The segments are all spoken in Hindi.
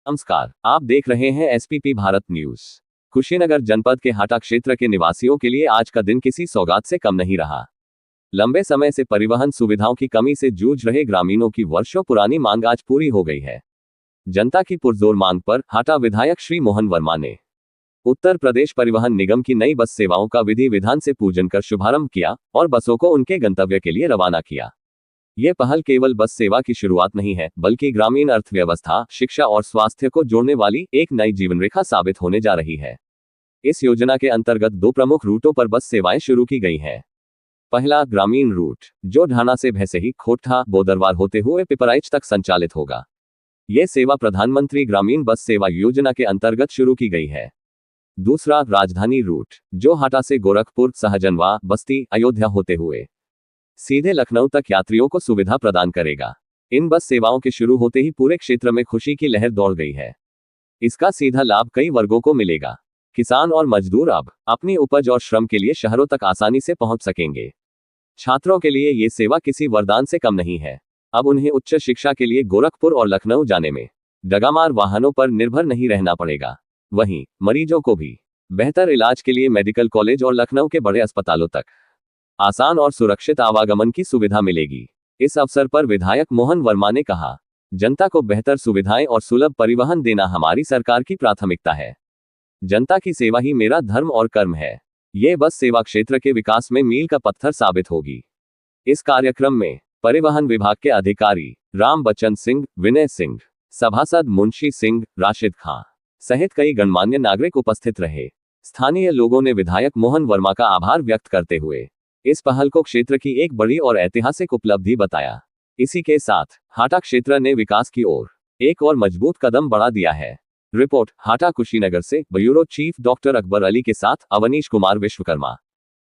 नमस्कार, आप देख रहे हैं एसपीपी भारत न्यूज। कुशीनगर जनपद के हाटा क्षेत्र के निवासियों के लिए आज का दिन किसी सौगात से कम नहीं रहा। लंबे समय से परिवहन सुविधाओं की कमी से जूझ रहे ग्रामीणों की वर्षों पुरानी मांग आज पूरी हो गई है। जनता की पुरजोर मांग पर हाटा विधायक श्री मोहन वर्मा ने उत्तर प्रदेश परिवहन निगम की नई बस सेवाओं का विधि विधान से पूजन कर शुभारंभ किया और बसों को उनके गंतव्य के लिए रवाना किया। ये पहल केवल बस सेवा की शुरुआत नहीं है, बल्कि ग्रामीण अर्थव्यवस्था, शिक्षा और स्वास्थ्य को जोड़ने वाली एक नई जीवन रेखा साबित होने जा रही है। इस योजना के अंतर्गत 2 प्रमुख रूटों पर बस सेवाएं शुरू की गई हैं। पहला ग्रामीण रूट, जो ढाणा से भैंसही, खोटठा, बोदरवार होते हुए पिपराइच तक संचालित होगा। ये सेवा प्रधानमंत्री ग्रामीण बस सेवा योजना के अंतर्गत शुरू की गई है। दूसरा राजधानी रूट, जो हाटा से गोरखपुर, सहजनवा, बस्ती, अयोध्या होते हुए सीधे लखनऊ तक यात्रियों को सुविधा प्रदान करेगा। इन बस सेवाओं के शुरू होते ही पूरे क्षेत्र में खुशी की लहर दौड़ गई है। इसका सीधा लाभ कई वर्गों को मिलेगा। किसान और मजदूर अब अपनी उपज और श्रम के लिए शहरों तक आसानी से पहुंच सकेंगे। छात्रों के लिए ये सेवा किसी वरदान से कम नहीं है। अब उन्हें उच्च शिक्षा के लिए गोरखपुर और लखनऊ जाने में डगामार वाहनों पर निर्भर नहीं रहना पड़ेगा। वहीं मरीजों को भी बेहतर इलाज के लिए मेडिकल कॉलेज और लखनऊ के बड़े अस्पतालों तक आसान और सुरक्षित आवागमन की सुविधा मिलेगी। इस अवसर पर विधायक मोहन वर्मा ने कहा, जनता को बेहतर सुविधाएं और सुलभ परिवहन देना हमारी सरकार की प्राथमिकता है। जनता की सेवा ही मेरा धर्म और कर्म है। ये बस सेवा क्षेत्र के विकास में मील का पत्थर साबित होगी। इस कार्यक्रम में परिवहन विभाग के अधिकारी राम बच्चन सिंह, विनय सिंह, सभासद मुंशी सिंह, राशिद खां सहित कई गणमान्य नागरिक उपस्थित रहे। स्थानीय लोगों ने विधायक मोहन वर्मा का आभार व्यक्त करते हुए इस पहल को क्षेत्र की एक बड़ी और ऐतिहासिक उपलब्धि बताया। इसी के साथ हाटा क्षेत्र ने विकास की ओर एक और मजबूत कदम बढ़ा दिया है। रिपोर्ट हाटा कुशीनगर से bureau chief doctor Akbar Ali के साथ अवनीश कुमार विश्वकर्मा,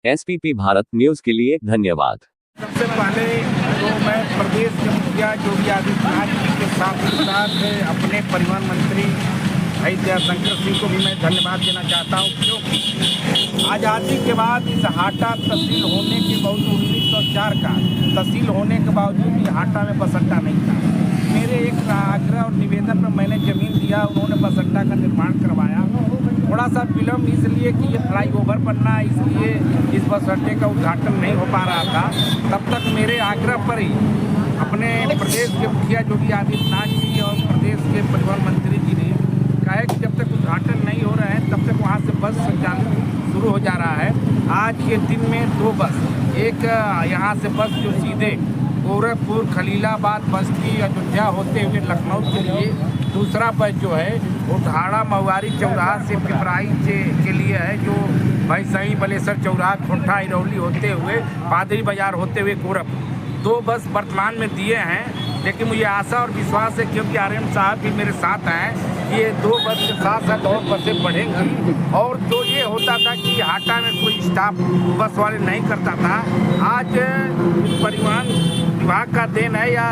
एसपीपी भारत न्यूज के लिए धन्यवाद। सबसे पहले तो मैं प्रदेश के मुखिया योगी आदित्यनाथ जी के साथ अपने परिवहन मंत्री भाई दयाशंकर सिंह को भी मैं धन्यवाद देना चाहता हूँ, क्योंकि आज़ादी के बाद इस हाटा तहसील होने के बावजूद 1904 का तहसील होने के बावजूद भी हाटा में बस अड्डा नहीं था। मेरे एक आग्रह और निवेदन पर मैंने ज़मीन दिया, उन्होंने बस अड्डा का निर्माण करवाया। थोड़ा सा विलम्ब इसलिए कि ये फ्लाईओवर बनना, इसलिए इस बस अड्डे का उद्घाटन नहीं हो पा रहा था। तब तक मेरे आग्रह पर ही अपने प्रदेश के मुखिया योगी आदित्यनाथ जी और प्रदेश के परिवहन मंत्री जी ने कहा कि जब तक उद्घाटन नहीं हो रहा है तब तक वहाँ से बस संचालन शुरू हो जा रहा है। आज के दिन में 2 बस, एक यहाँ से बस जो सीधे गोरखपुर, खलीलाबाद, बस्ती, अयोध्या होते हुए लखनऊ के लिए, दूसरा बस जो है वो ढाणा महुआरी चौराहा से पिपराइच के लिए है, जो भैंसही, बलेसर चौराहा, खोंठा, इरौली होते हुए पादरी बाजार होते हुए गोरखपुर। 2 बस वर्तमान में दिए हैं, लेकिन मुझे आशा और विश्वास है, क्योंकि आरएम साहब भी मेरे साथ हैं, ये 2 बस के साथ साथ और बसें बढ़ेंगी। और जो ये होता था कि हाटा में कोई स्टाफ बस वाले नहीं करता था, आज परिवहन विभाग का देन है या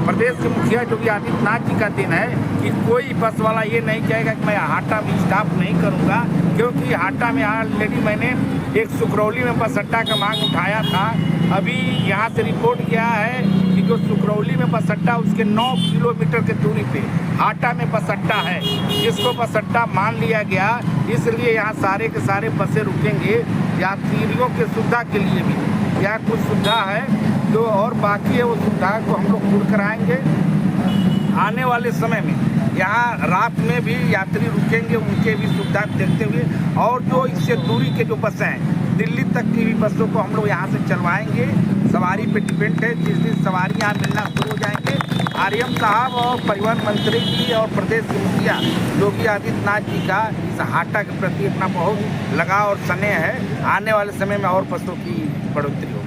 प्रदेश के मुखिया योगी आदित्यनाथ जी का दिन है कि कोई बस वाला ये नहीं कहेगा कि मैं हाटा में स्टाफ नहीं करूँगा। क्योंकि हाटा में ऑलरेडी मैंने एक सुकरौली में बस अड्डा का मांग उठाया था। अभी यहाँ से रिपोर्ट किया है कि जो सुकरौली में बस अड्डा, उसके 9 किलोमीटर की दूरी पे हाटा में बस अड्डा है, जिसको बस अड्डा मान लिया गया। इसलिए यहाँ सारे के सारे बसें रुकेंगे यात्रियों के सुविधा के लिए भी। यहाँ कुछ सुविधा है जो और बाकी है, वो सुविधा को हम लोग पूर्ण कराएंगे। आने वाले समय में यहाँ रात में भी यात्री रुकेंगे, उनके भी सुविधा देखते हुए। और जो इससे दूरी के जो बसें हैं, दिल्ली तक की भी बसों को हम लोग यहाँ से चलवाएंगे। सवारी पे डिपेंड है, जिस दिन सवारी यहाँ मिलना शुरू हो जाएंगे, आरएम साहब और परिवहन मंत्री जी और प्रदेश के मुखिया योगी आदित्यनाथ जी का इस हाटा के प्रति अपना बहुत लगाव और स्नेह है। आने वाले समय में और बसों की बढ़ोतरी हो।